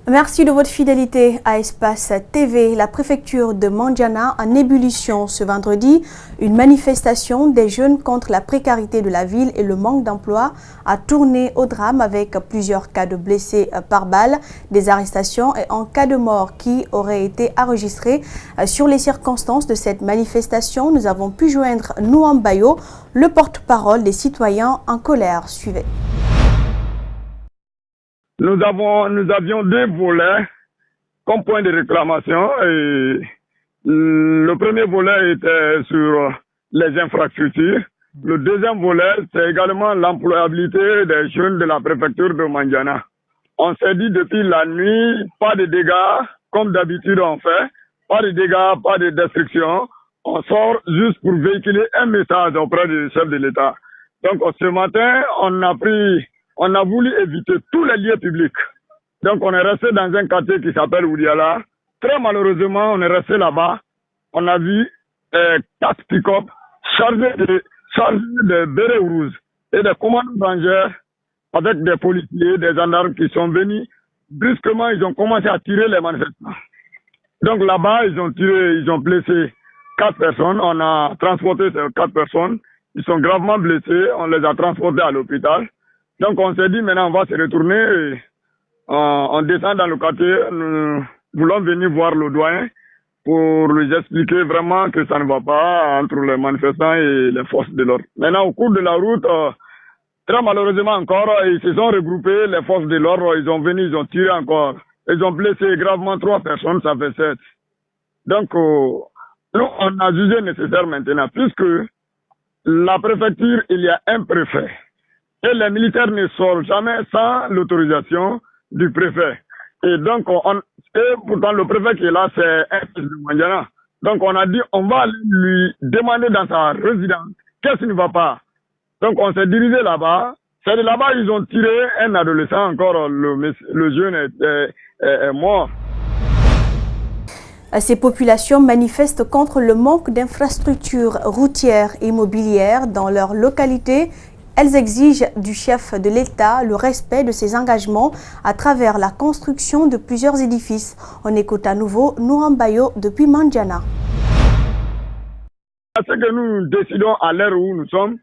Merci de votre fidélité à Espace TV. La préfecture de Mandiana en ébullition ce vendredi. Une manifestation des jeunes contre la précarité de la ville et le manque d'emploi a tourné au drame avec plusieurs cas de blessés par balle, des arrestations et un cas de mort qui aurait été enregistré. Sur les circonstances de cette manifestation, nous avons pu joindre Nouam Bayo, le porte-parole des citoyens en colère. Suivez. Nous avions deux volets comme point de réclamation. Et le premier volet était sur les infrastructures. Le deuxième volet, c'est également l'employabilité des jeunes de la préfecture de Mandiana. On s'est dit depuis la nuit, pas de dégâts, comme d'habitude on fait, pas de dégâts, pas de destruction. On sort juste pour véhiculer un message auprès du chef de l'État. Donc ce matin, on a voulu éviter tous les lieux publics. Donc on est resté dans un quartier qui s'appelle Oudiala. Très malheureusement, on est resté là-bas. On a vu 4 pick-up chargés de bérets rouges et des commandos rangers avec des policiers, des gendarmes qui sont venus. Brusquement, ils ont commencé à tirer les manifestants. Donc là-bas, ils ont blessé 4 personnes. On a transporté ces 4 personnes. Ils sont gravement blessés. On les a transportés à l'hôpital. Donc on s'est dit maintenant on va se retourner et on descend dans le quartier. Nous voulons venir voir le doyen pour lui expliquer vraiment que ça ne va pas entre les manifestants et les forces de l'ordre. Maintenant au cours de la route, très malheureusement encore, ils se sont regroupés, les forces de l'ordre, ils ont venu, ils ont tiré encore. Ils ont blessé gravement 3 personnes, ça fait 7. Donc nous on a jugé nécessaire maintenant, puisque la préfecture, il y a un préfet. Et les militaires ne sortent jamais sans l'autorisation du préfet. Et donc, pourtant le préfet qui est là, c'est un fils de Mandiana. Donc on a dit, on va lui demander dans sa résidence, qu'est-ce qui ne va pas? Donc on s'est dirigé là-bas. C'est de là-bas ils ont tiré un adolescent, encore le jeune est mort. Ces populations manifestent contre le manque d'infrastructures routières et immobilières dans leur localité. Elles exigent du chef de l'État le respect de ses engagements à travers la construction de plusieurs édifices. On écoute à nouveau Nouam Bayo depuis Mandiana. Ce que nous décidons à l'heure où nous sommes,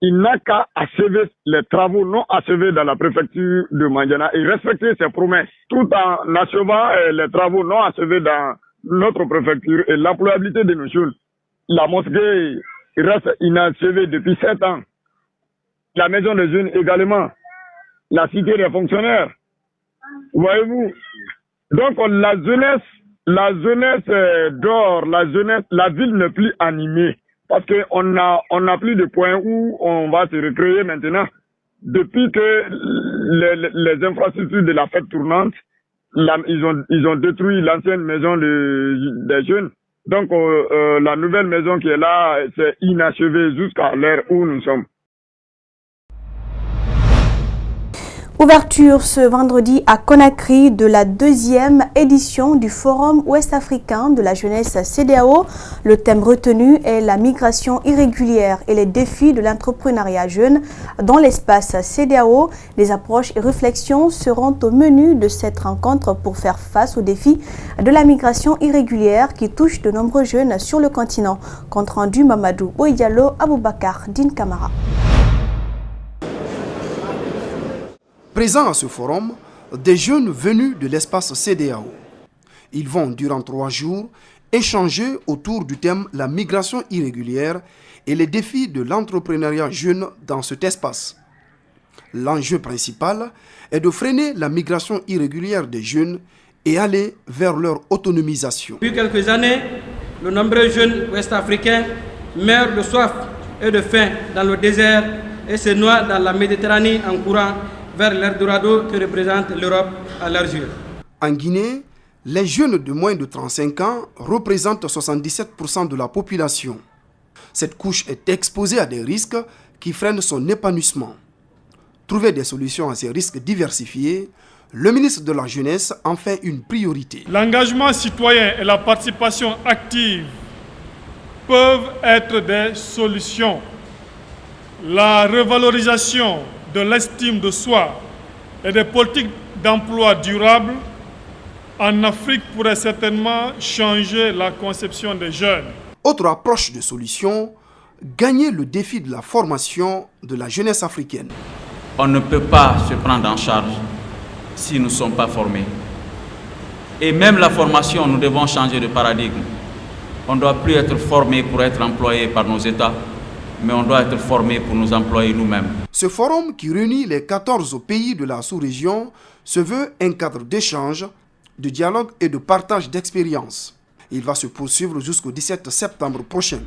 il n'a qu'à achever les travaux non achevés dans la préfecture de Mandiana et respecter ses promesses, tout en achevant les travaux non achevés dans notre préfecture et l'employabilité de nos jeunes. La mosquée reste inachevée depuis 7 ans. La maison des jeunes également, la cité des fonctionnaires. Voyez-vous, donc la jeunesse dort, la ville n'est plus animée parce qu'on n'a plus de point où on va se recréer maintenant. Depuis que les infrastructures de la fête tournante, ils ont détruit l'ancienne maison des jeunes. Donc la nouvelle maison qui est là, c'est inachevé jusqu'à l'heure où nous sommes. Ouverture ce vendredi à Conakry de la 2e édition du Forum ouest-africain de la jeunesse CEDEAO. Le thème retenu est la migration irrégulière et les défis de l'entrepreneuriat jeune dans l'espace CEDEAO. Les approches et réflexions seront au menu de cette rencontre pour faire face aux défis de la migration irrégulière qui touche de nombreux jeunes sur le continent. Compte rendu Mamadou Boydialo, Aboubakar Din Kamara. Présents à ce forum, des jeunes venus de l'espace CEDEAO. Ils vont, durant 3 jours, échanger autour du thème « La migration irrégulière et les défis de l'entrepreneuriat jeune dans cet espace ». L'enjeu principal est de freiner la migration irrégulière des jeunes et aller vers leur autonomisation. Depuis quelques années, de nombreux jeunes ouest-africains meurent de soif et de faim dans le désert et se noient dans la Méditerranée en courant vers l'Eldorado que représente l'Europe à leurs yeux. En Guinée, les jeunes de moins de 35 ans représentent 77% de la population. Cette couche est exposée à des risques qui freinent son épanouissement. Trouver des solutions à ces risques diversifiés, le ministre de la Jeunesse en fait une priorité. L'engagement citoyen et la participation active peuvent être des solutions. La revalorisation de l'estime de soi et des politiques d'emploi durable en Afrique pourrait certainement changer la conception des jeunes. Autre approche de solution, gagner le défi de la formation de la jeunesse africaine. On ne peut pas se prendre en charge si nous ne sommes pas formés. Et même la formation, nous devons changer de paradigme. On ne doit plus être formé pour être employé par nos États, mais on doit être formé pour nous employer nous-mêmes. Ce forum qui réunit les 14 pays de la sous-région se veut un cadre d'échange, de dialogue et de partage d'expériences. Il va se poursuivre jusqu'au 17 septembre prochain.